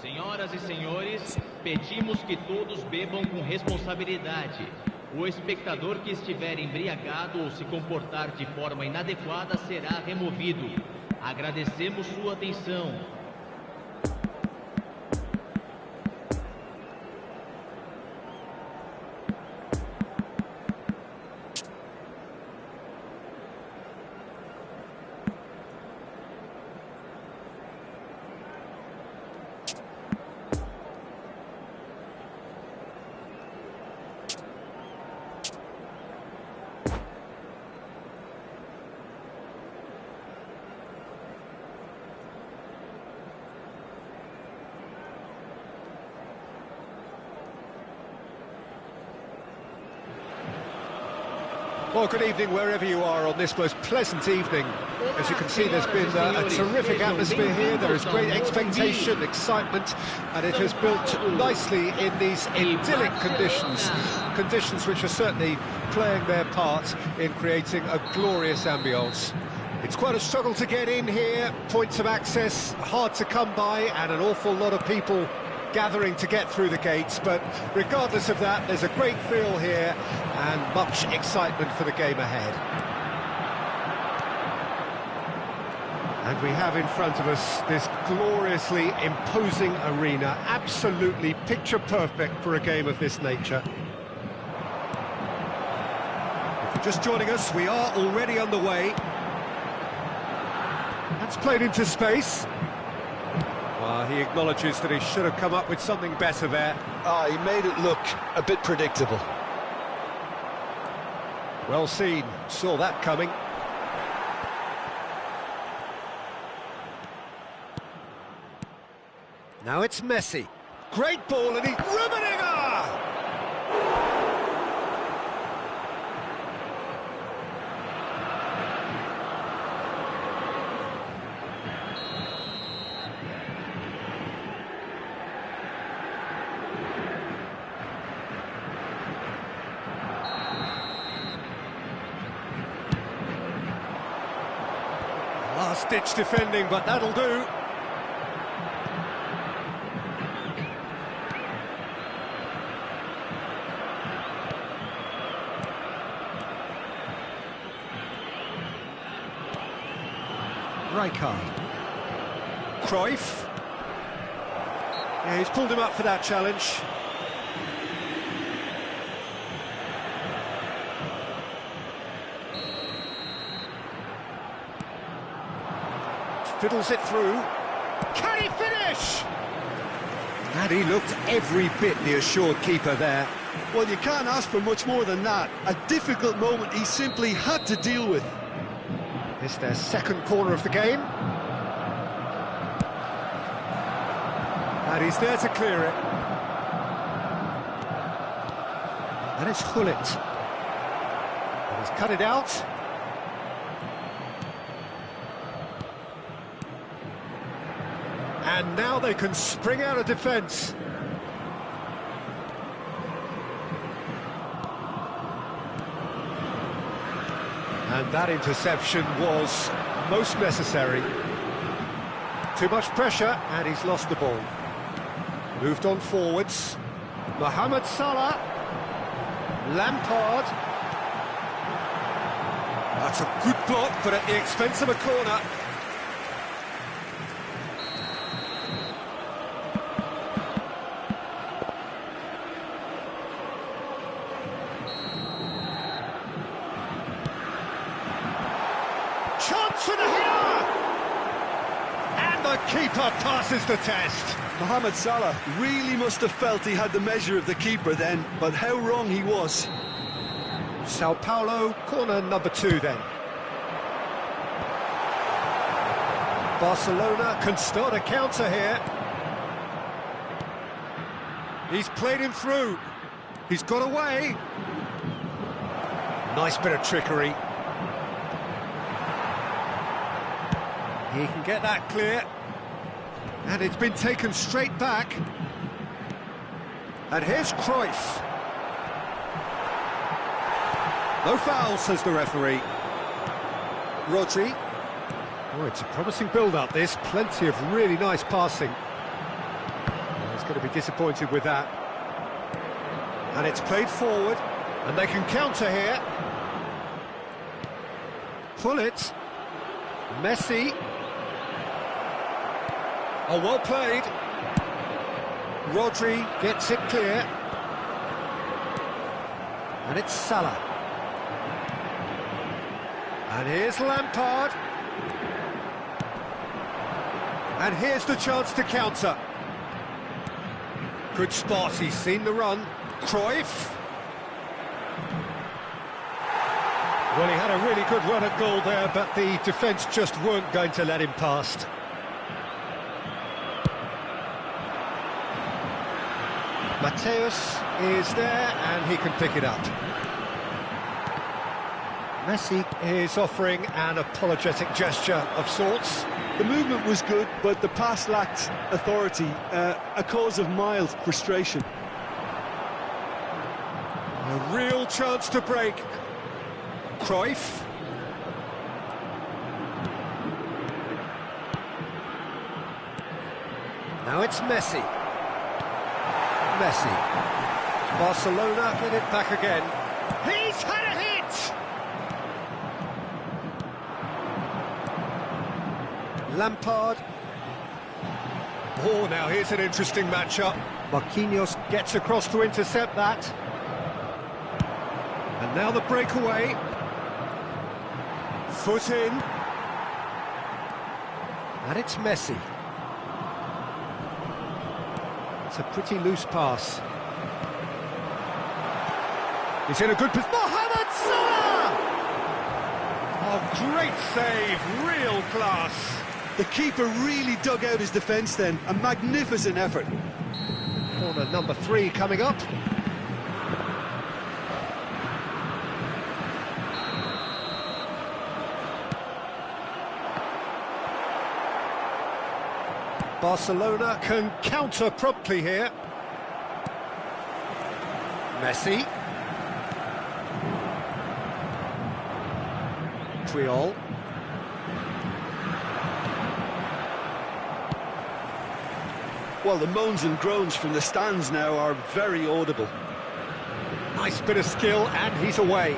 Senhoras e senhores, pedimos que todos bebam com responsabilidade. O espectador que estiver embriagado ou se comportar de forma inadequada será removido. Agradecemos sua atenção. Well, good evening wherever you are on this most pleasant evening. As you can see, there's been a terrific atmosphere here. There is great expectation, excitement, and it has built nicely in these idyllic conditions. Conditions which are certainly playing their part in creating a glorious ambience. It's quite a struggle to get in here, points of access hard to come by, and an awful lot of people gathering to get through the gates, but regardless of that, there's a great feel here and much excitement for the game ahead. And we have in front of us this gloriously imposing arena, absolutely picture perfect for a game of this nature. If you're just joining us, we are already underway. That's played into space. He acknowledges that he should have come up with something better there. He made it look a bit predictable. Well seen, saw that coming. Now it's Messi. Great ball, and he's Rummenigge! Last-ditch defending, but that'll do. Rijkaard. Cruyff. Yeah, he's pulled him up for that challenge. Fiddles it through. Can he finish? And he looked every bit the assured keeper there. Well, you can't ask for much more than that. A difficult moment he simply had to deal with. It's their second corner of the game. And he's there to clear it. And it's Gullit. And he's cut it out. And now they can spring out of defence. And that interception was most necessary. Too much pressure, and he's lost the ball. Moved on forwards. Mohamed Salah. Lampard. That's a good block, but at the expense of a corner. Chance for the header! And the keeper passes the test. Mohamed Salah really must have felt he had the measure of the keeper then, but how wrong he was. Sao Paulo, corner number 2 then. Barcelona can start a counter here. He's played him through. He's got away. Nice bit of trickery. He can get that clear. And it's been taken straight back. And here's Cruyff. No foul, says the referee. Rodri. Oh, it's a promising build-up, this. Plenty of really nice passing. going to be disappointed with that. And it's played forward, and they can counter here. Pull it. Messi. Oh, well played. Rodri gets it clear. And it's Salah. And here's Lampard. And here's the chance to counter. Good spot, he's seen the run. Cruyff. Well, he had a really good run at goal there, but the defence just weren't going to let him past. Mateus is there, and he can pick it up. Messi is offering an apologetic gesture of sorts. The movement was good, but the pass lacked authority, a cause of mild frustration. A real chance to break. Cruyff. Now it's Messi. Messi. Barcelona get it back again. He's had a hit! Lampard. Oh, now here's an interesting matchup. Marquinhos gets across to intercept that. And now the breakaway. Foot in. And it's Messi. It's a pretty loose pass. He's in a good position. Mohamed Salah! Oh, great save, real class. The keeper really dug out his defence then, a magnificent effort. Corner number 3 coming up. Barcelona can counter promptly here. Messi. Triol. Well, the moans and groans from the stands now are very audible. Nice bit of skill, and he's away.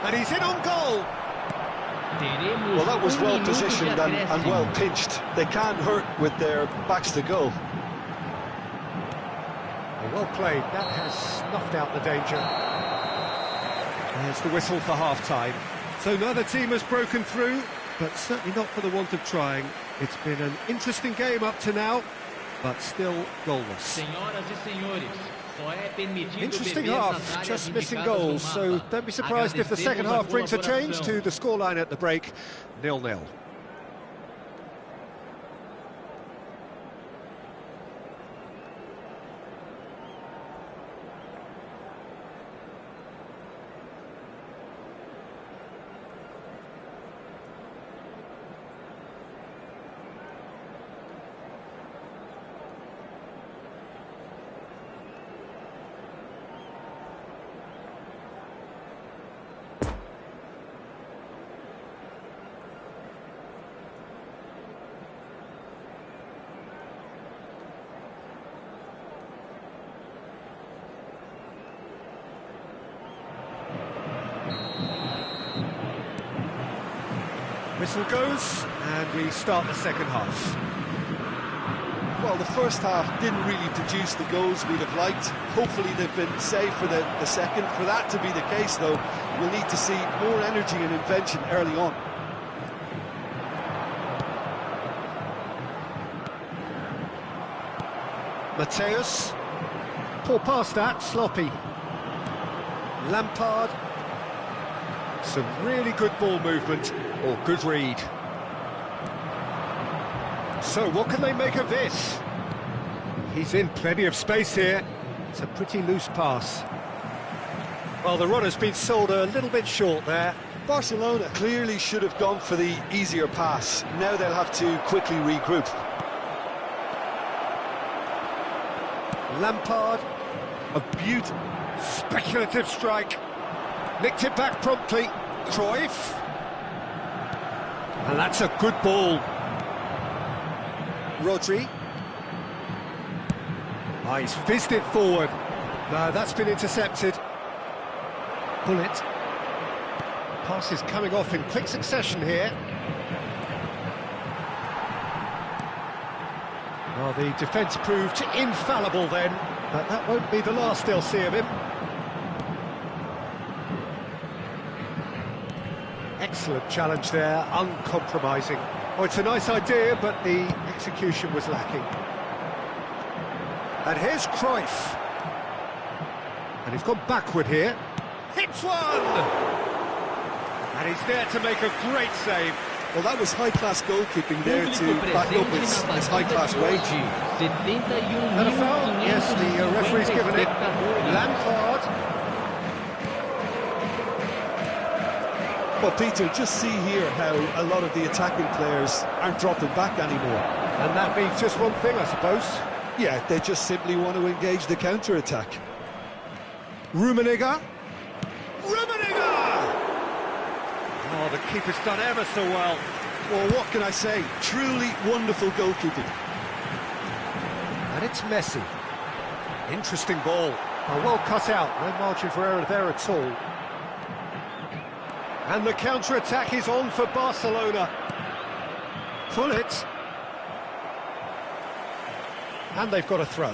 And he's in on goal. Well, that was well positioned and well pinched. They can't hurt with their backs to goal. Well played, that has snuffed out the danger. There's the whistle for half-time. So neither team has broken through, but certainly not for the want of trying. It's been an interesting game up to now, but still goalless. Interesting half, just missing goals, so don't be surprised if the second half brings a change to the scoreline at the break, 0-0. Whistle goes, and we start the second half. Well, the first half didn't really produce the goals we'd have liked. Hopefully they've been saved for the second. For that to be the case, though, we'll need to see more energy and invention early on. Mateus. Poor pass that, sloppy. Lampard. Some really good ball movement, or good read. So, what can they make of this? He's in plenty of space here. It's a pretty loose pass. Well, the runner's been sold a little bit short there. Barcelona clearly should have gone for the easier pass. Now they'll have to quickly regroup. Lampard. A beautiful, speculative strike. Nicked it back promptly. Cruyff. And that's a good ball. Rodri. Oh, he's fizzed it forward. No, that's been intercepted. Bullet. Passes coming off in quick succession here. Well, the defence proved infallible then, but that won't be the last they'll see of him. Excellent challenge there, uncompromising. Oh, it's a nice idea, but the execution was lacking. And here's Cruyff. And he's gone backward here. Hits one! And he's there to make a great save. Well, that was high-class goalkeeping there to back up his high-class wage. And a foul? Yes, the referee's given it. Lampard. Well, Peter, just see here how a lot of the attacking players aren't dropping back anymore. And that means just one thing, I suppose. Yeah, they just simply want to engage the counter-attack. Rummenigge. Oh, the keeper's done ever so well. Well, what can I say? Truly wonderful goalkeeping. And it's Messi. Interesting ball. Oh, well cut out. No margin for error there at all. And the counter-attack is on for Barcelona. Pull it. And they've got a throw.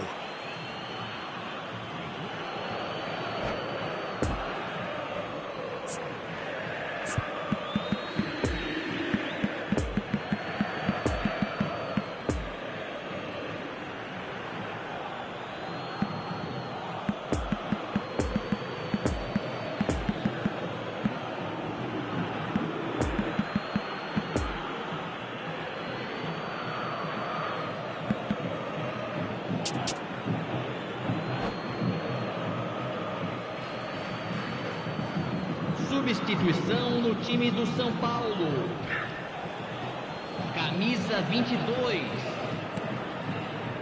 Substituição no time do São Paulo. Camisa 22.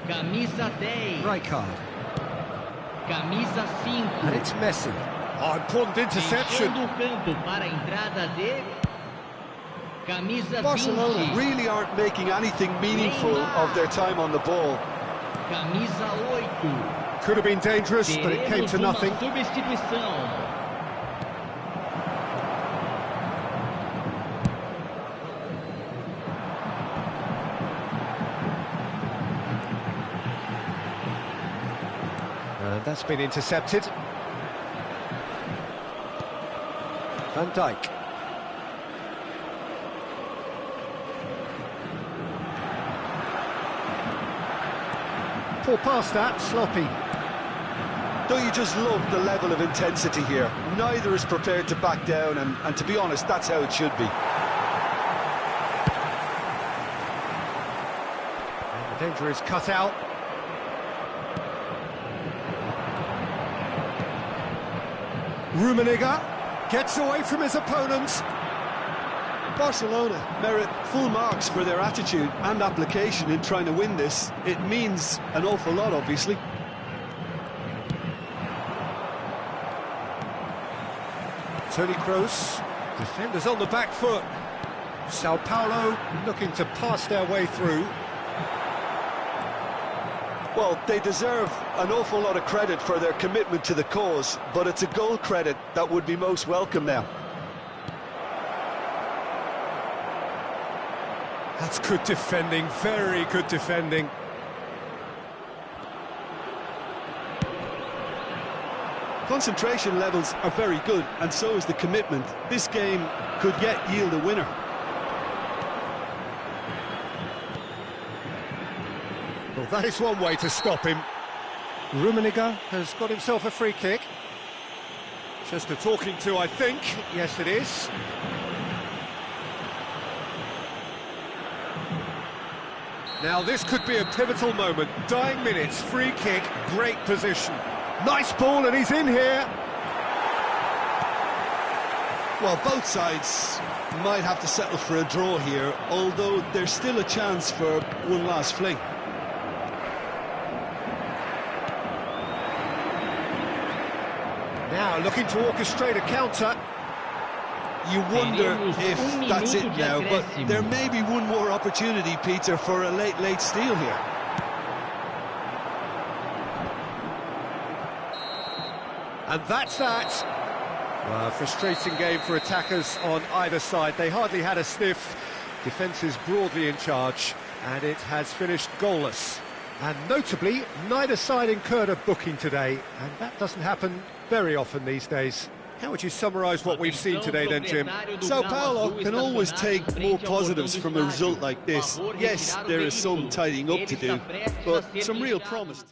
Camisa 10. Right card. Camisa 5. And it's Messi. Oh, important interception. Deixando o campo para a entrada de Camisa 20. Barcelona really aren't making anything meaningful of their time on the ball. Camisa 8. Could have been dangerous, but it came to nothing. Substituição. And that's been intercepted. Van Dijk. Poor pass that, sloppy. Don't you just love the level of intensity here? Neither is prepared to back down, and to be honest, that's how it should be. And the danger is cut out. Rummenigge gets away from his opponents. Barcelona merit full marks for their attitude and application in trying to win this. It means an awful lot, obviously. Toni Kroos, defenders on the back foot. Sao Paulo looking to pass their way through. Well, they deserve an awful lot of credit for their commitment to the cause, but it's a goal credit that would be most welcome now. That's good defending, very good defending. Concentration levels are very good, and so is the commitment. This game could yet yield a winner. Well, that is one way to stop him. Rummenigge has got himself a free kick. Just a talking to, I think. Yes, it is. Now, this could be a pivotal moment. Dying minutes, free kick, great position. Nice ball, and he's in here. Well, both sides might have to settle for a draw here, although there's still a chance for one last fling. Now, looking to orchestrate a counter. You wonder if that's it now, but there may be one more opportunity, Peter, for a late steal here. And that's that. Frustrating game for attackers on either side. They hardly had a sniff. Defence is broadly in charge, and it has finished goalless. And notably, neither side incurred a booking today, and that doesn't happen very often these days. How would you summarise what we've seen today then, Jim? Sao Paulo can always take more positives from a result like this. Yes, there is some tidying up to do, but some real promise.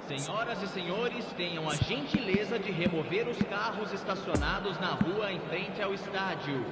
Senhoras e senhores, tenham a gentileza de remover os carros estacionados na rua em frente ao estádio.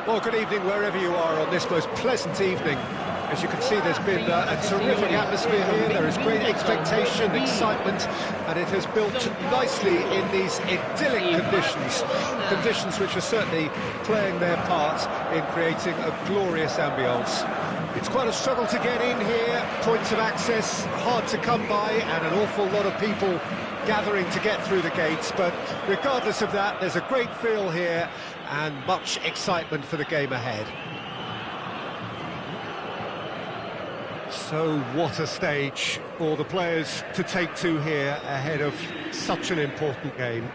Well, good evening wherever you are on this most pleasant evening. As you can see, there's been a terrific atmosphere here. There is great expectation, excitement, and it has built nicely in these idyllic conditions. Conditions which are certainly playing their part in creating a glorious ambience. It's quite a struggle to get in here, points of access hard to come by, and an awful lot of people gathering to get through the gates, but regardless of that, there's a great feel here and much excitement for the game ahead. So what a stage for the players to take to here ahead of such an important game.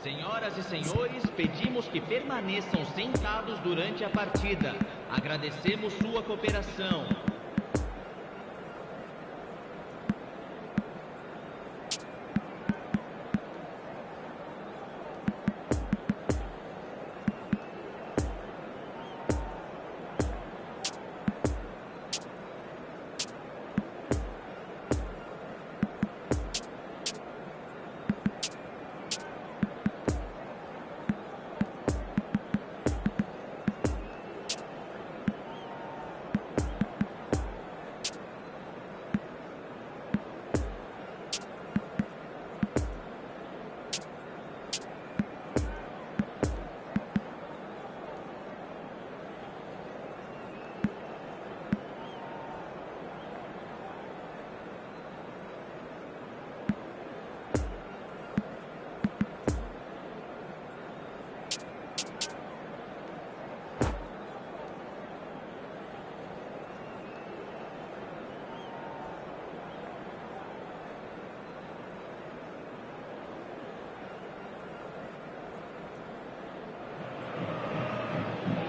Senhoras e senhores, pedimos que permaneçam sentados durante a partida. Agradecemos sua cooperação.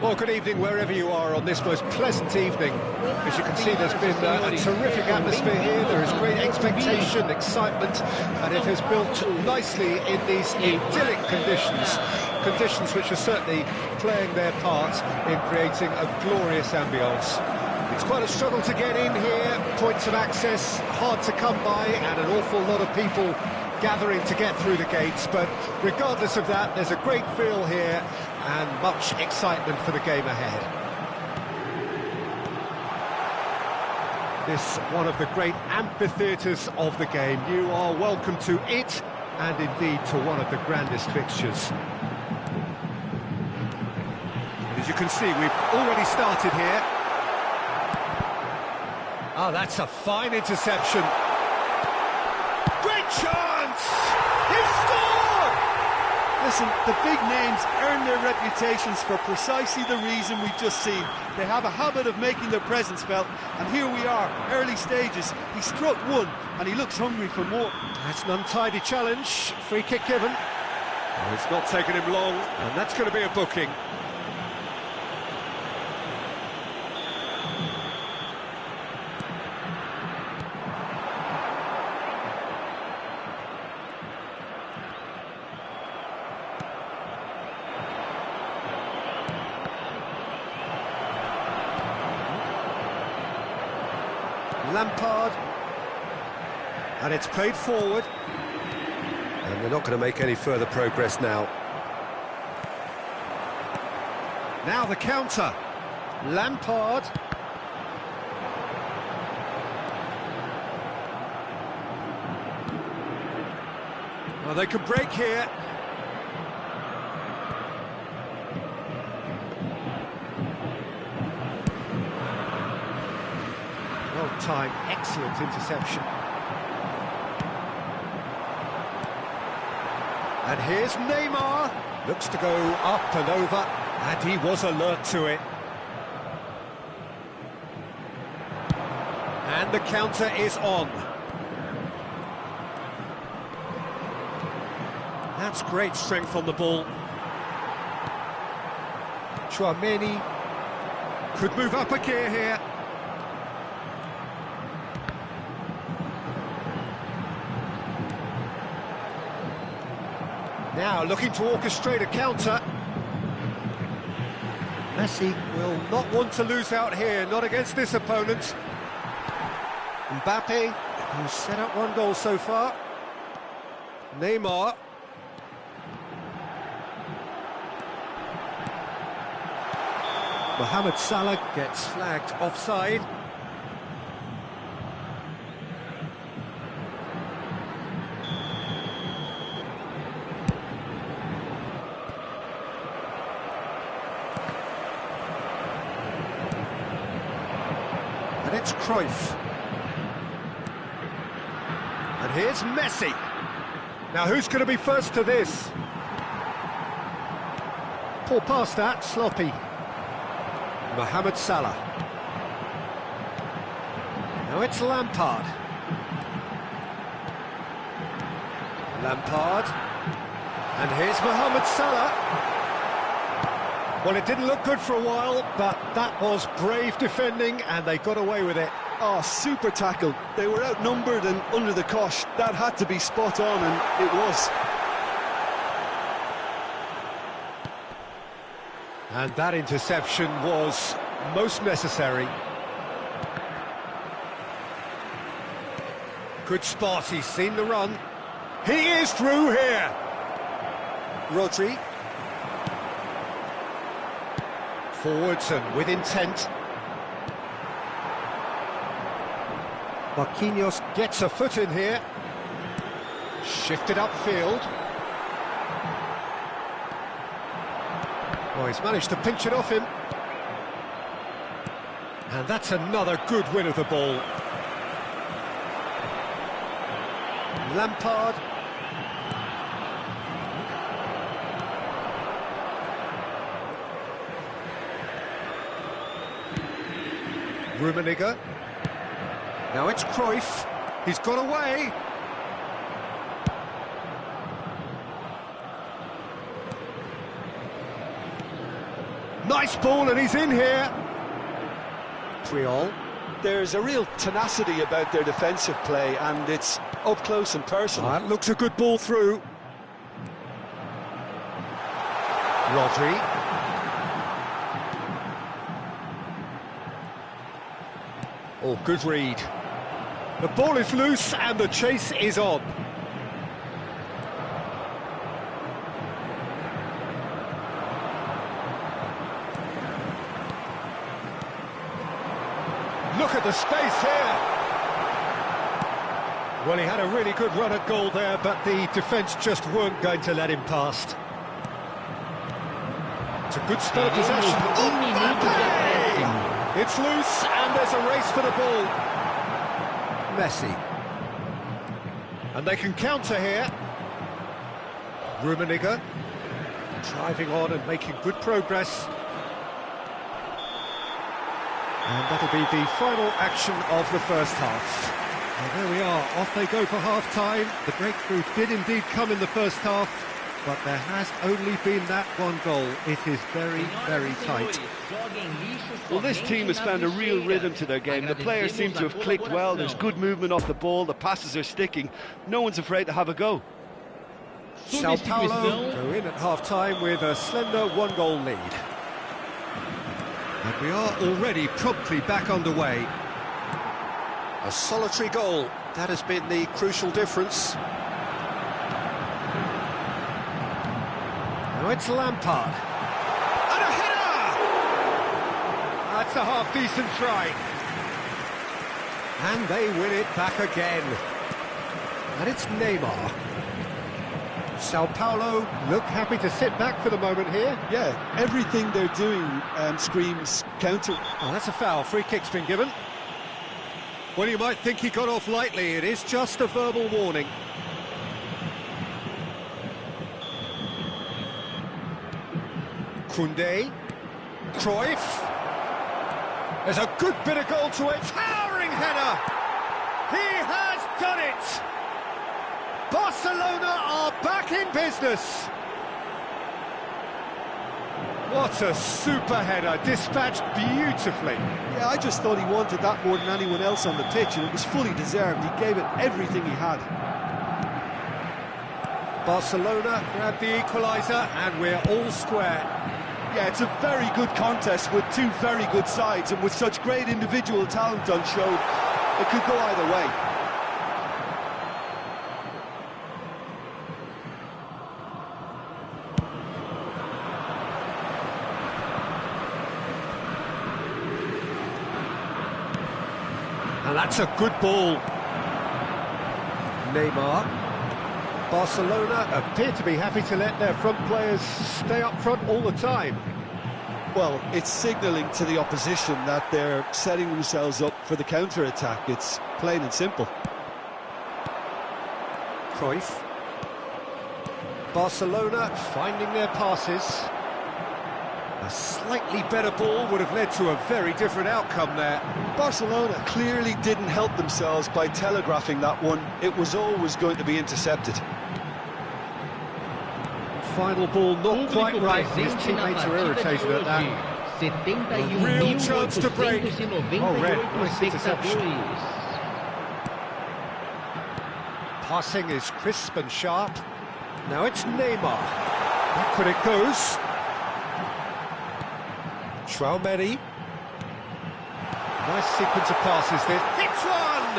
Well, good evening wherever you are on this most pleasant evening. As you can see, there's been a terrific atmosphere here. There is great expectation, excitement, and it has built nicely in these idyllic conditions. Conditions which are certainly playing their part in creating a glorious ambience. It's quite a struggle to get in here, points of access hard to come by, and an awful lot of people gathering to get through the gates, but regardless of that, there's a great feel here and much excitement for the game ahead. This one of the great amphitheatres of the game. You are welcome to it, and indeed to one of the grandest fixtures. As you can see, we've already started here. Oh, that's a fine interception. Great chance! He scored! Listen, the big names earn their reputations for precisely the reason we've just seen. They have a habit of making their presence felt, and here we are, early stages. He struck one, and he looks hungry for more. That's an untidy challenge, free kick given. Well, it's not taken him long, and that's going to be a booking. Lampard, and it's played forward, and they're not going to make any further progress now. Now the counter, Lampard. Well, they could break here. Time, excellent interception. And here's Neymar, looks to go up and over, and he was alert to it. And the counter is on. That's great strength on the ball. Chouameni could move up a gear here. Now looking to orchestrate a counter. Messi will not want to lose out here, not against this opponent. Mbappe, who's set up one goal so far. Neymar. Mohamed Salah gets flagged offside. It's Cruyff. And here's Messi. Now who's going to be first to this? Poor pass that, sloppy. Mohamed Salah. Now it's Lampard. Lampard. And here's Mohamed Salah. Well, it didn't look good for a while, but that was brave defending, and they got away with it. Oh, super tackle. They were outnumbered and under the cosh. That had to be spot on, and it was. And that interception was most necessary. Good spot, he's seen the run. He is through here. Rodri. Forwards and with intent. Marquinhos gets a foot in here. Shifted upfield. Oh, he's managed to pinch it off him. And that's another good win of the ball. Lampard. Rummenigge. Now it's Cruyff. He's got away. Nice ball, and he's in here. Triol. There's a real tenacity about their defensive play, and it's up close and personal. That looks a good ball through. Rodri. Oh, good read. The ball is loose and the chase is on. Look at the space here. Well, he had a really good run at goal there, but the defence just weren't going to let him past. It's a good spell of possession. It's loose, and there's a race for the ball. Messi. And they can counter here. Rummenigge. Driving on and making good progress. And that'll be the final action of the first half. And there we are, off they go for half-time. The breakthrough did indeed come in the first half, but there has only been that one goal. It is very, very tight. Well, this team has found a real rhythm to their game. The players seem to have clicked well. There's good movement off the ball. The passes are sticking. No one's afraid to have a go. Sao Paulo go in at half-time with a slender one-goal lead. And we are already promptly back underway. A solitary goal, that has been the crucial difference. Now it's Lampard. And a header! That's a half-decent try. And they win it back again. And it's Neymar. Sao Paulo look happy to sit back for the moment here. Yeah, everything they're doing screams counter. Oh, that's a foul. Free kick's been given. Well, you might think he got off lightly. It is just a verbal warning. Koundé. Cruyff. There's a good bit of goal to it. Towering header. He has done it. Barcelona are back in business. What a super header, dispatched beautifully. Yeah, I just thought he wanted that more than anyone else on the pitch, and it was fully deserved. He gave it everything he had. Barcelona grabbed the equaliser, and we're all square. Yeah, it's a very good contest with two very good sides, and with such great individual talent on show, it could go either way. And that's a good ball. Neymar. Barcelona appear to be happy to let their front players stay up front all the time. Well, it's signalling to the opposition that they're setting themselves up for the counter-attack. It's plain and simple. Cruyff. Barcelona finding their passes. A slightly better ball would have led to a very different outcome there. Barcelona clearly didn't help themselves by telegraphing that one. It was always going to be intercepted. final ball not quite right, his teammates are irritated at that. A real chance to break. Oh, red, nice interception. Passing is crisp and sharp. Now it's Neymar. Backward it goes. Traumeri. Nice sequence of passes there. Hits one!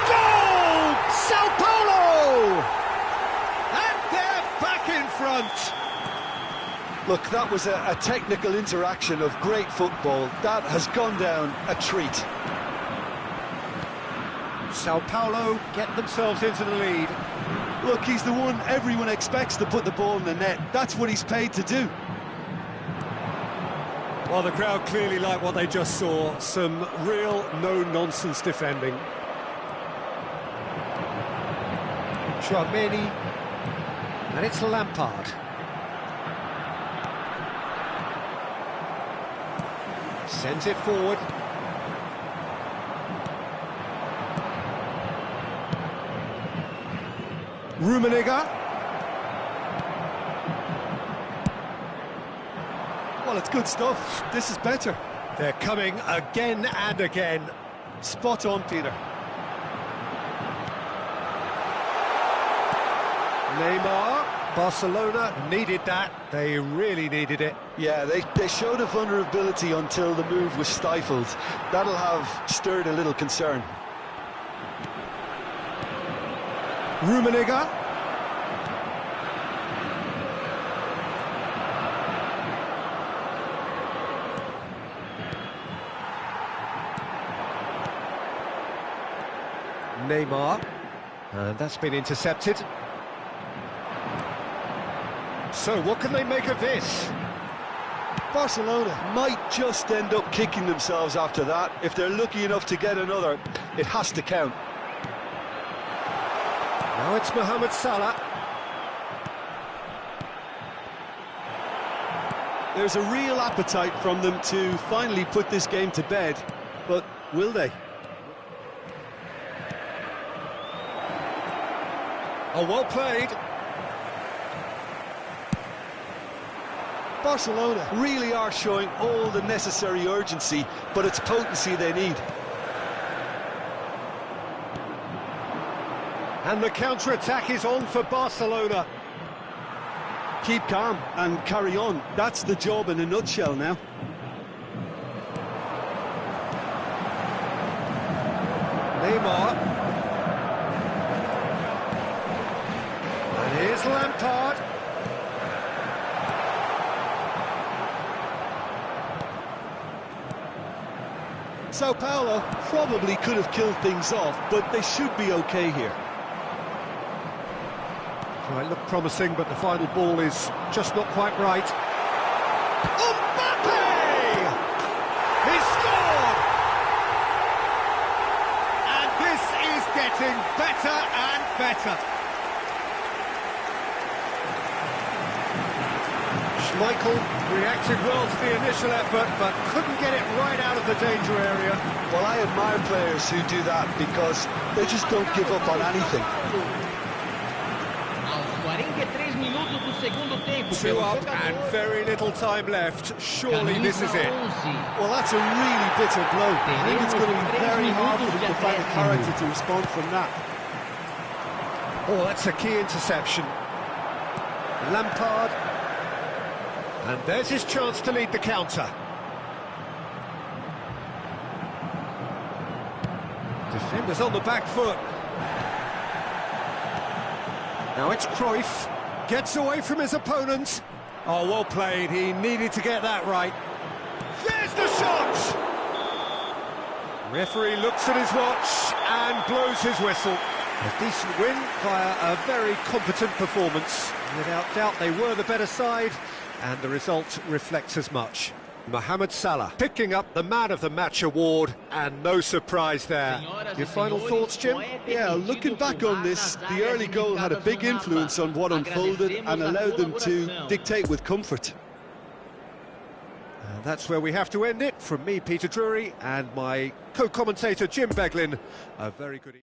Goal! Sao Paulo! And they're back in front. Look, that was a technical interaction of great football. That has gone down a treat. Sao Paulo get themselves into the lead. Look, he's the one everyone expects to put the ball in the net. That's what he's paid to do. Well, the crowd clearly like what they just saw. Some real no-nonsense defending. Traumeri. And it's Lampard. Sends it forward. Rummenigge. Well, it's good stuff. This is better. They're coming again and again. Spot on, Peter. Neymar. Barcelona needed that. They really needed it. Yeah, they showed a vulnerability until the move was stifled. That'll have stirred a little concern. Rummenigge. Neymar. And that's been intercepted. So, what can they make of this? Barcelona might just end up kicking themselves after that. If they're lucky enough to get another, it has to count. Now it's Mohamed Salah. There's a real appetite from them to finally put this game to bed, but will they? Oh, well played. Barcelona really are showing all the necessary urgency, but it's potency they need. And the counter-attack is on for Barcelona. Keep calm and carry on. That's the job in a nutshell now. Neymar. And here's Lampard. Sao Paulo probably could have killed things off, but they should be okay here. Well, it looked promising, but the final ball is just not quite right. Mbappe! He scored! And this is getting better and better. Schmeichel reacted well to the initial effort, but couldn't get it right out of the danger area. Well, I admire players who do that because they just don't give up on anything. Two up and very little time left. Surely this is it. Well, that's a really bitter blow. I think it's going to be very hard for them to find the character to respond from that. Oh, that's a key interception. Lampard. And there's his chance to lead the counter. Defenders on the back foot. Now it's Cruyff. Gets away from his opponent. Oh, well played. He needed to get that right. There's the shot! Referee looks at his watch and blows his whistle. A decent win via a very competent performance. Without doubt, they were the better side, and the result reflects as much. Mohamed Salah picking up the Man of the Match award, and no surprise there. Your final thoughts, Jim? Yeah, looking back on this, the early goal had a big influence on what unfolded and allowed them to dictate with comfort. And that's where we have to end it. From me, Peter Drury, and my co-commentator, Jim Beglin. A very good evening.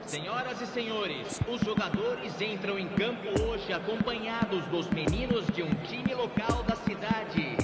Senhoras e senhores, os jogadores entram em campo hoje acompanhados dos meninos de um time local da cidade.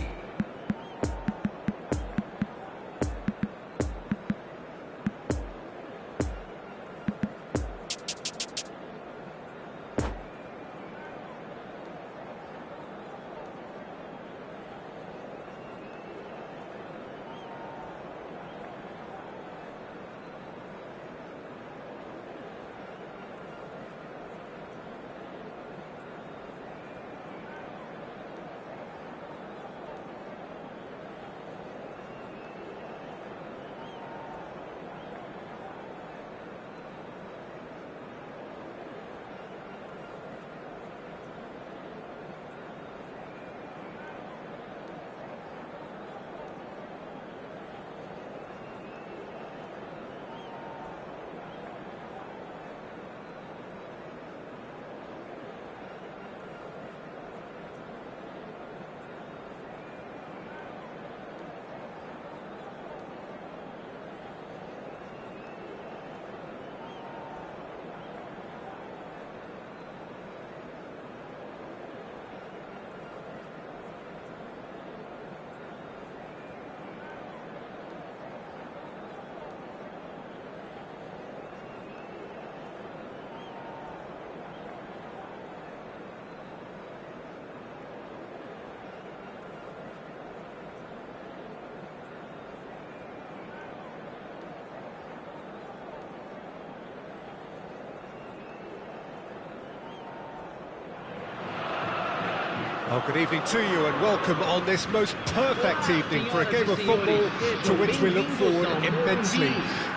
Oh, good evening to you and welcome on this most perfect evening for a game of football to which we look forward immensely.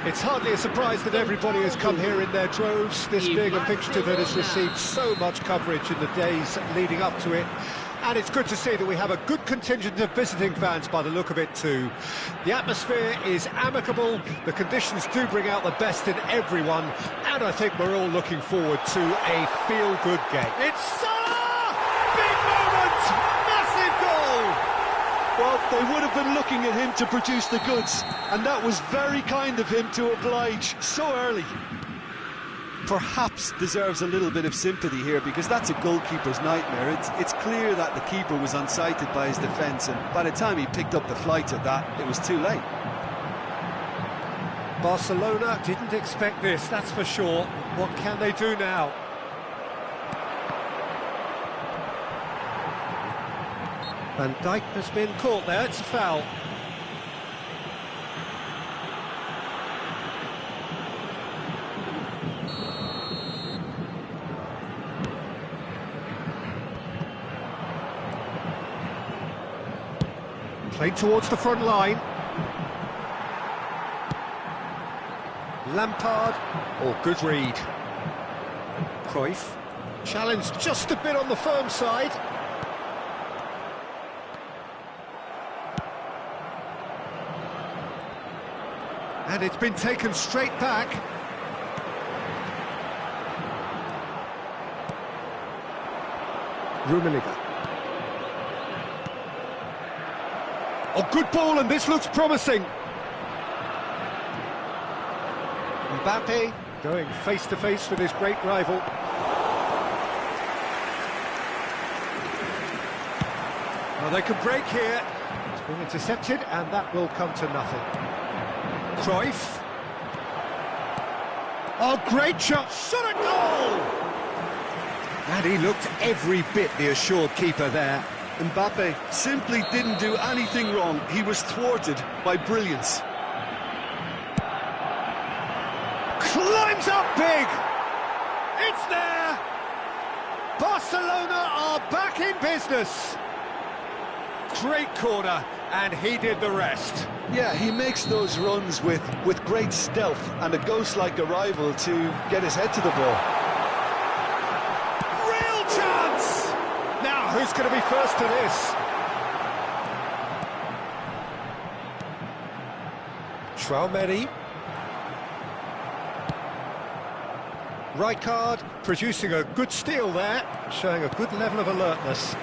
It's hardly a surprise that everybody has come here in their droves, this being a fixture that has received so much coverage in the days leading up to it. And it's good to see that we have a good contingent of visiting fans by the look of it too. The atmosphere is amicable, the conditions do bring out the best in everyone, and I think we're all looking forward to a feel-good game. It's big moment! Massive goal! Well, they would have been looking at him to produce the goods, and that was very kind of him to oblige so early. Perhaps deserves a little bit of sympathy here, because that's a goalkeeper's nightmare. It's clear that the keeper was unsighted by his defence, and by the time he picked up the flight of that, it was too late. Barcelona didn't expect this, that's for sure. What can they do now? Van Dijk has been caught there, it's a foul. Played towards the front line. Lampard, oh, good read. Cruyff, challenged just a bit on the firm side. And it's been taken straight back. Rummenigge. Oh, good ball, and this looks promising. Mbappe going face-to-face with his great rival. Well, they can break here. It's been intercepted, and that will come to nothing. Cruyff. Oh, great shot! Shot a goal! And he looked every bit the assured keeper there. Mbappe simply didn't do anything wrong. He was thwarted by brilliance. Climbs up big! It's there! Barcelona are back in business. Great corner, and he did the rest. Yeah, he makes those runs with great stealth and a ghost-like arrival to get his head to the ball. Real chance! Now, who's going to be first to this? Traoré. Rijkaard producing a good steal there, showing a good level of alertness.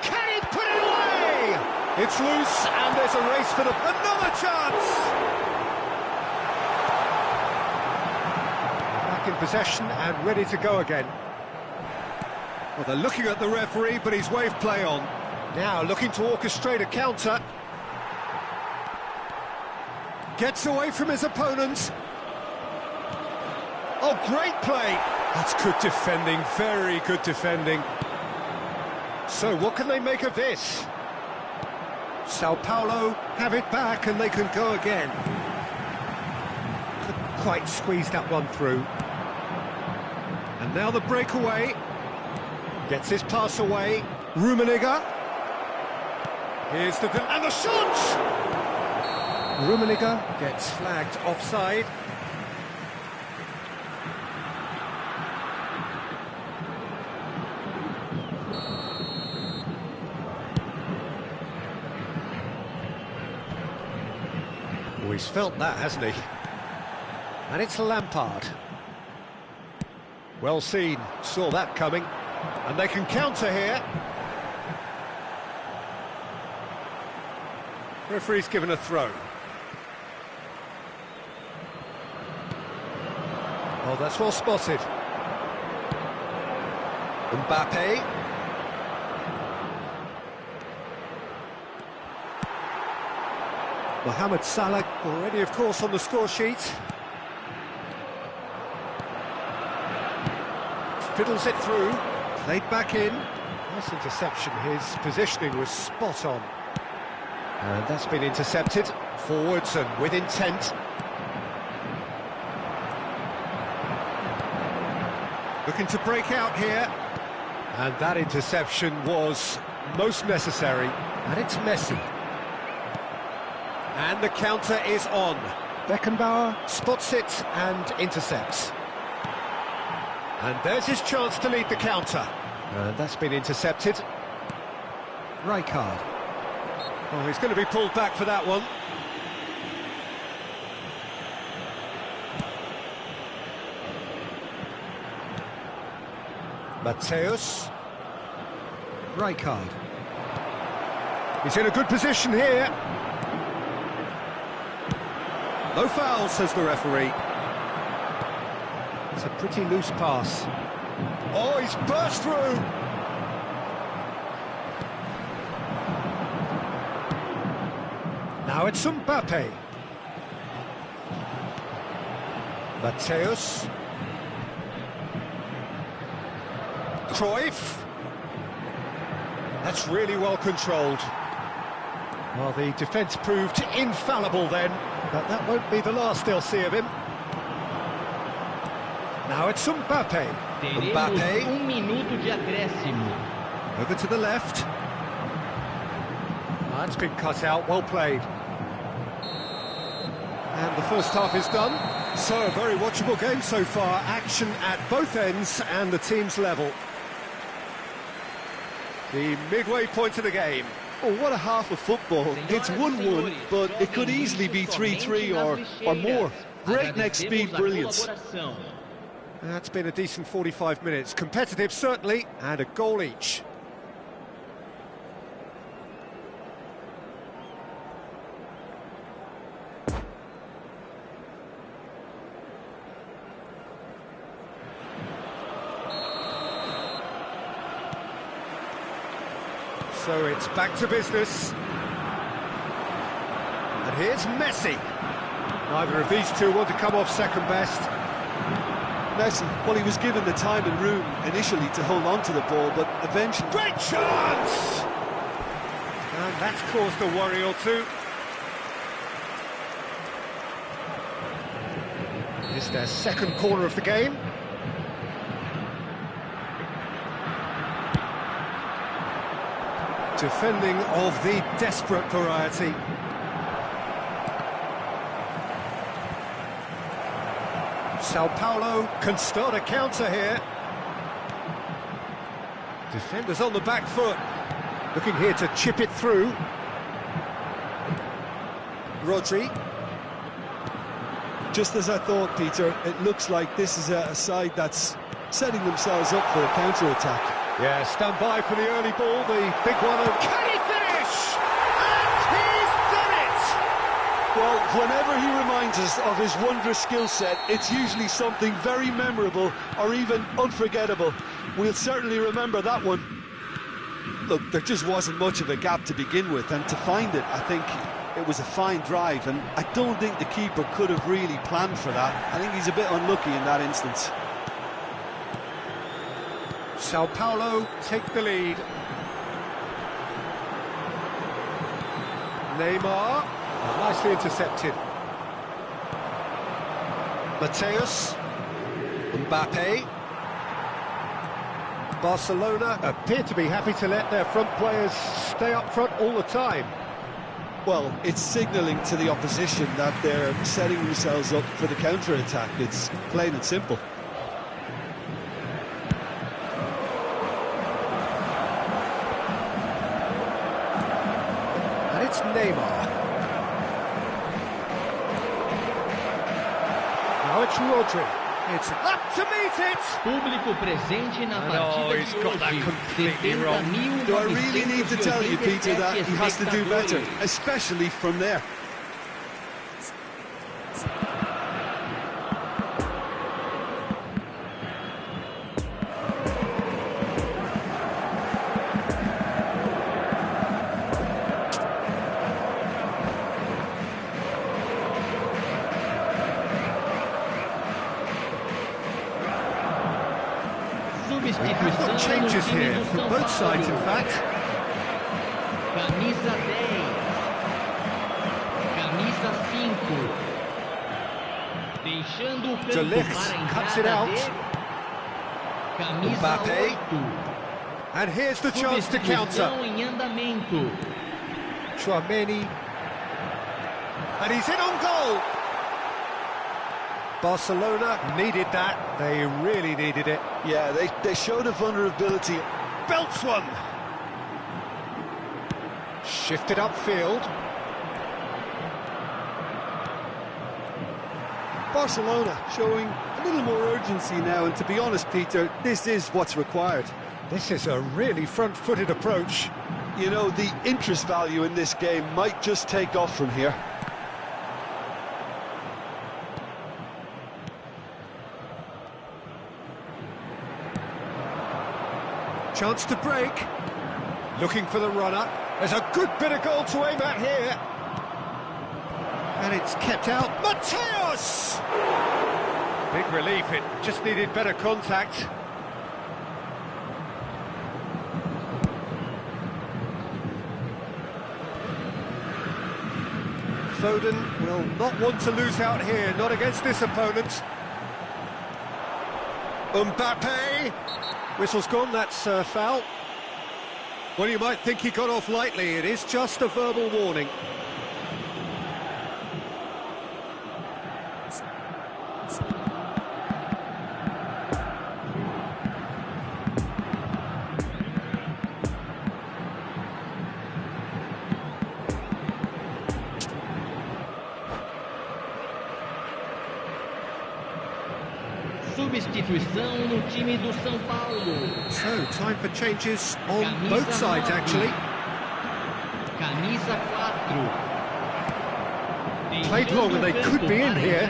Can he put it away? It's loose, and there's a race for another chance! in possession and ready to go again. Well, they're looking at the referee, but he's waved play on. Now looking to orchestrate a counter. Gets away from his opponent. Oh, great play! That's good defending, very good defending. So what can they make of this? Sao Paulo have it back and they can go again. Couldn't quite squeeze that one through. And now the breakaway. Gets his pass away. Rummenigge. Here's the... and the shot! Rummenigge gets flagged offside. Oh, he's felt that, hasn't he? And it's Lampard. Well seen, saw that coming. And they can counter here. Referee's given a throw. Oh, that's well spotted. Mbappe. Mohamed Salah already, of course, on the score sheet. Fiddles it through, played back in. Nice interception, his positioning was spot on. And that's been intercepted, forwards and with intent. Looking to break out here. And that interception was most necessary. And it's Messi. And the counter is on. Beckenbauer spots it and intercepts. And there's his chance to lead the counter. And that's been intercepted. Rijkaard. Oh, he's going to be pulled back for that one. Matthäus. Rijkaard. He's in a good position here. No foul, says the referee. It's a pretty loose pass. Oh, he's burst through! Now it's Mbappe. Matthäus. Cruyff. That's really well controlled. Well, the defence proved infallible then, but that won't be the last they'll see of him. Now it's Mbappe. Mbappe. Minuto de acréscimo. Over to the left. That's been cut out, well played. And the first half is done. So, a very watchable game so far. Action at both ends and the team's level. The midway point of the game. Oh, what a half of football. It's 1-1, but it could easily be 3-3 or more. Breakneck speed brilliance. That's been a decent 45 minutes. Competitive, certainly, and a goal each. So it's back to business. And here's Messi. Neither of these two want to come off second best. Messi, well, he was given the time and room initially to hold on to the ball, but eventually... Great chance! And that's caused a worry or two. It's their second corner of the game. Defending of the desperate variety. Sao Paulo can start a counter here. Defenders on the back foot. Looking here to chip it through. Rodri. Just as I thought, Peter, it looks like this is a side that's setting themselves up for a counter-attack. Yeah, stand by for the early ball, the big one. Can he finish? And he's done it! Well, Whenever he reminds us of his wondrous skill set, it's usually something very memorable or even unforgettable. We'll certainly remember that one. Look, there just wasn't much of a gap to begin with, and to find it, I think it was a fine drive, and I don't think the keeper could have really planned for that. I think he's a bit unlucky in that instance. Sao Paulo take the lead. Neymar, nicely intercepted. Mateus, Mbappe. Barcelona appear to be happy to let their front players stay up front all the time. Well, it's signalling to the opposition that they're setting themselves up for the counter-attack. It's plain and simple. And it's Neymar. Now it's Rodri. It's up to meet it! Público presente na partida he's de got that hoje. completely wrong. Do I really need to tell you, Peter, that he has to do better, espectadores. especially from there? We've got changes here from both sides, in fact. Camisa 10. Camisa 5. Deixando o De campo Ligt para a cuts it entrada out. de Camisa Mbappe. 8. And here's the chance to counter. Substituição em andamento. Tchouaméni. And he's in on goal. Barcelona needed that. They really needed it. Yeah, they showed a vulnerability. Belts one. Shifted upfield. Barcelona showing a little more urgency now, and to be honest, Peter, this is what's required. This is a really front-footed approach. You know, the interest value in this game might just take off from here. Chance to break. Looking for the runner. There's a good bit of goal to aim at here. And it's kept out. Mateus! Big relief, it just needed better contact. Foden will not want to lose out here, not against this opponent. Mbappe! Whistle's gone, that's a foul. Well, you might think he got off lightly, it is just a verbal warning. Substituição no time do São Paulo. So, time for changes on both sides, actually. Camisa 4. Played long and they could be in here.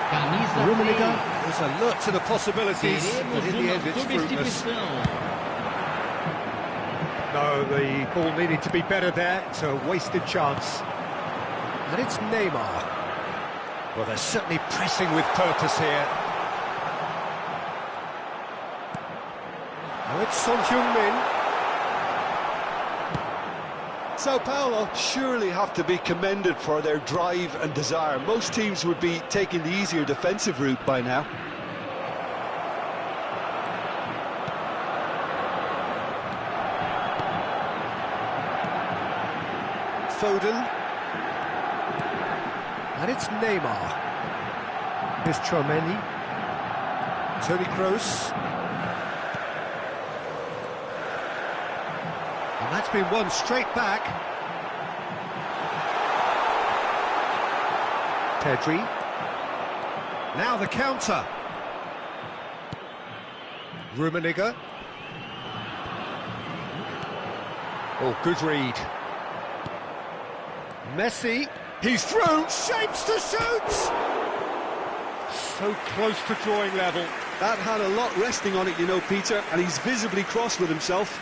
Camisa Rummenigge 10. was alert to the possibilities, but in the end it's fruitless. No, the ball needed to be better there. It's a wasted chance. And it's Neymar. Well, they're certainly pressing with purpose here. Now it's Son Heung-min. Sao Paulo surely have to be commended for their drive and desire. Most teams would be taking the easier defensive route by now. Foden. And it's Neymar. Here's Tchouaméni. Toni Kroos. And that's been won straight back. Pedri. Now the counter. Oh, good read. Messi, he's through, shapes to shoot! So close to drawing level. That had a lot resting on it, you know, Peter, and he's visibly cross with himself.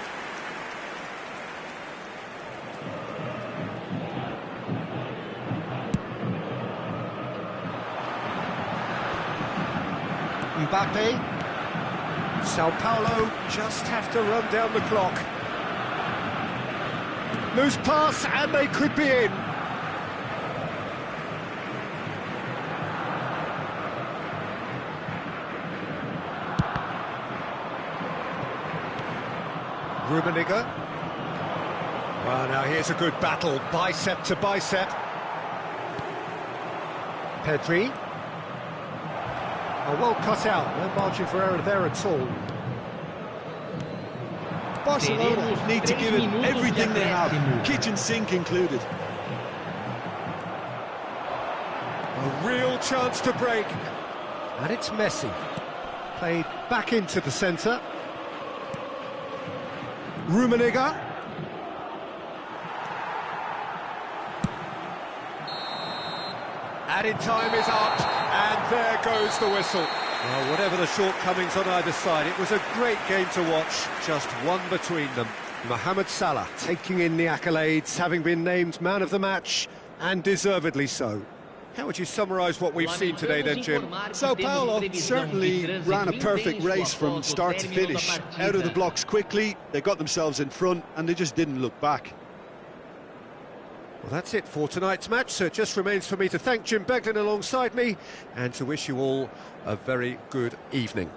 Mbappe. Sao Paulo just have to run down the clock. Loose pass, and they could be in. Rummenigge. Well, now here's a good battle, bicep to bicep. Pedri. Oh, well cut out, no margin for error there at all. Barcelona need to give it everything they have, kitchen sink included. A real chance to break. And it's Messi. Played back into the centre. Rummenigge. Added time is up, and there goes the whistle. Well, whatever the shortcomings on either side, it was a great game to watch, just one between them. Mohamed Salah taking in the accolades, having been named man of the match, and deservedly so. How would you summarise what we've seen today then, Jim? Sao Paulo certainly ran a perfect race from start to finish. Out of the blocks quickly, they got themselves in front, and they just didn't look back. Well, that's it for tonight's match, so it just remains for me to thank Jim Beglin alongside me, and to wish you all a very good evening.